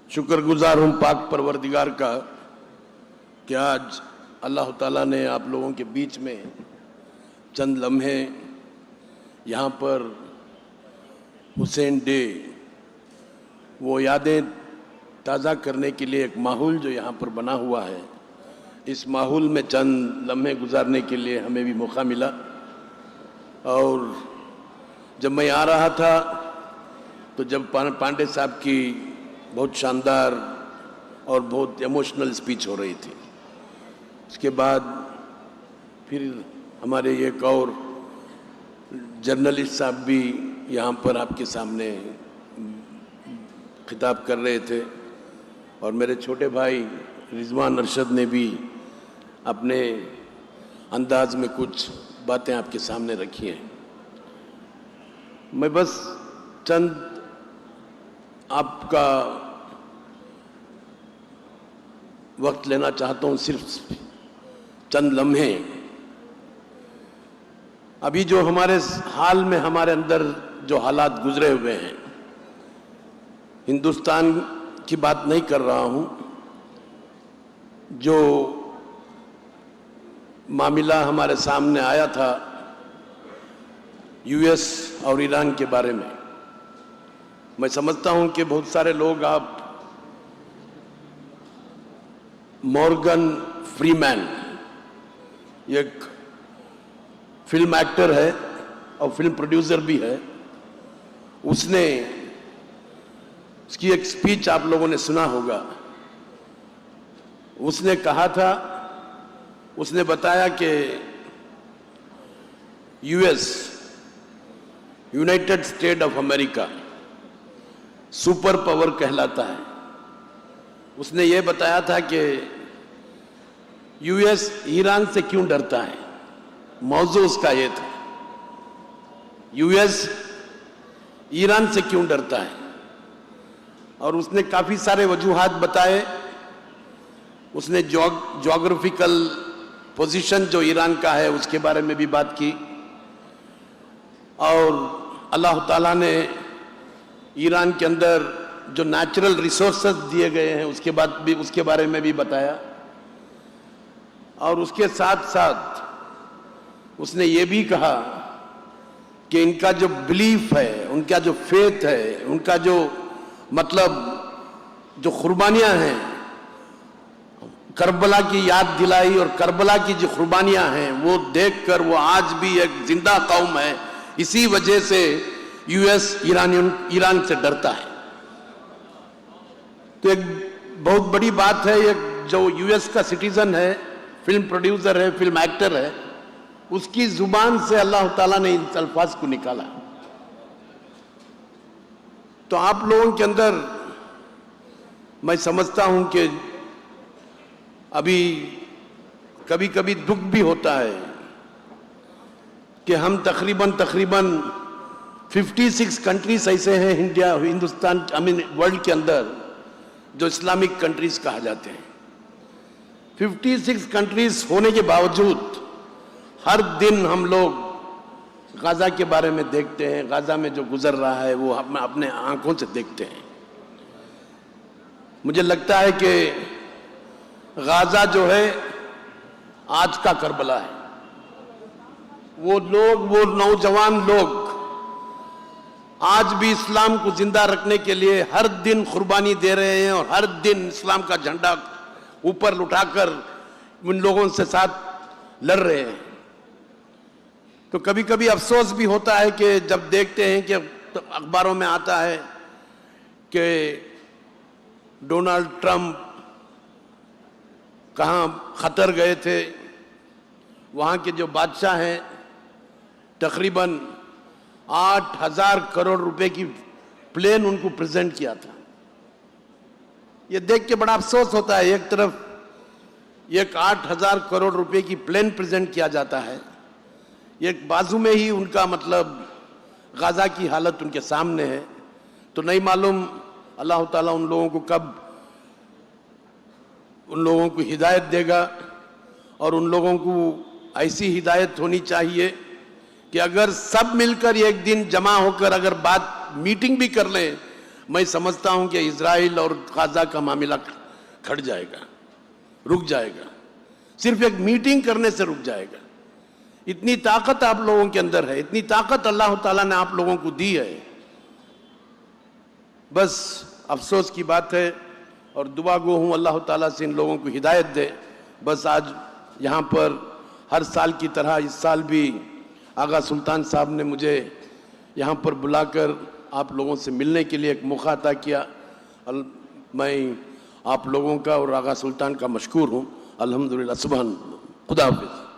शुक्रगुजार हूँ पाक परवरदिगार का कि आज अल्लाह ताला ने आप लोगों के बीच में चंद लम्हे यहाँ पर हुसैन डे वो यादें ताज़ा करने के लिए एक माहौल जो यहाँ पर बना हुआ है, इस माहौल में चंद लम्हे गुजारने के लिए हमें भी मौका मिला। और जब मैं आ रहा था तो जब पांडे साहब की बहुत शानदार और बहुत इमोशनल स्पीच हो रही थी, उसके बाद फिर हमारे एक और जर्नलिस्ट साहब भी यहाँ पर आपके सामने खिताब कर रहे थे और मेरे छोटे भाई रिजवान अरशद ने भी अपने अंदाज में कुछ बातें आपके सामने रखी हैं। मैं बस चंद आपका वक्त लेना चाहता हूं, सिर्फ चंद लम्हे। अभी जो हमारे हाल में हमारे अंदर जो हालात गुजरे हुए हैं, हिंदुस्तान की बात नहीं कर रहा हूं, जो मामला हमारे सामने आया था यूएस और ईरान के बारे में, मैं समझता हूं कि बहुत सारे लोग, आप मॉर्गन फ्रीमैन एक फिल्म एक्टर है और फिल्म प्रोड्यूसर भी है, उसने उसकी एक स्पीच आप लोगों ने सुना होगा। उसने कहा था, उसने बताया कि US United state of America super power कहलाता है। उसने ये बताया था कि यूएस ईरान से क्यों डरता है, मौजू उसका ये था, यूएस ईरान से क्यों डरता है। और उसने काफी सारे वजूहात बताए। उसने ज्योग्राफिकल पोजीशन जो ईरान का है उसके बारे में भी बात की, और अल्लाह ताला ने ईरान के अंदर जो नेचुरल रिसोर्सेज दिए गए हैं उसके बारे में भी बताया। और उसके साथ साथ उसने ये भी कहा कि इनका जो बिलीफ है, उनका जो फेथ है, उनका जो मतलब जो कुर्बानियां हैं, करबला की याद दिलाई और करबला की जो कुर्बानियां हैं वो देखकर वो आज भी एक जिंदा कौम है। इसी वजह से यूएस ईरान से डरता है। तो एक बहुत बड़ी बात है, एक जो यूएस का सिटीजन है, फिल्म प्रोड्यूसर है, फिल्म एक्टर है, उसकी जुबान से अल्लाह ताला ने इन अल्फाज को निकाला। तो आप लोगों के अंदर मैं समझता हूं कि अभी कभी कभी दुख भी होता है कि हम तकरीबन 56 कंट्रीज ऐसे हैं हिंदुस्तान वर्ल्ड के अंदर जो इस्लामिक कंट्रीज कहा जाते हैं। 56 कंट्रीज होने के बावजूद हर दिन हम लोग गाजा के बारे में देखते हैं, गाजा में जो गुजर रहा है वो हम अपने आंखों से देखते हैं। मुझे लगता है कि गाजा जो है आज का करबला है। वो लोग, वो नौजवान लोग आज भी इस्लाम को जिंदा रखने के लिए हर दिन कुर्बानी दे रहे हैं और हर दिन इस्लाम का झंडा ऊपर उठाकर उन लोगों से साथ लड़ रहे हैं। तो कभी कभी अफसोस भी होता है कि जब देखते हैं कि अखबारों में आता है कि डोनाल्ड ट्रंप कहाँ खतर गए थे, वहाँ के जो बादशाह हैं तकरीबन 8,000 करोड़ रुपए की प्लेन उनको प्रेजेंट किया था। ये देख के बड़ा अफसोस होता है, एक तरफ एक 8,000 करोड़ रुपए की प्लेन प्रेजेंट किया जाता है, एक बाजू में ही उनका मतलब गाजा की हालत उनके सामने है। तो नहीं मालूम अल्लाह ताला उन लोगों को कब उन लोगों को हिदायत देगा। और उन लोगों को ऐसी हिदायत होनी चाहिए कि अगर सब मिलकर एक दिन जमा होकर अगर बात मीटिंग भी कर लें, मैं समझता हूं कि इजराइल और गाजा का मामला खड़ जाएगा, रुक जाएगा, सिर्फ एक मीटिंग करने से रुक जाएगा। इतनी ताकत आप लोगों के अंदर है, इतनी ताकत अल्लाह ताला ने आप लोगों को दी है। बस अफसोस की बात है और दुआ गो हूँ अल्लाह ताला से इन लोगों को हिदायत दे। बस आज यहाँ पर हर साल की तरह इस साल भी आगा सुल्तान साहब ने मुझे यहाँ पर बुलाकर आप लोगों से मिलने के लिए एक मौका अता किया। मैं आप लोगों का और आगा सुल्तान का मशकूर हूँ। अल्हम्दुलिल्लाह। सुभान खुदा हाफिज़।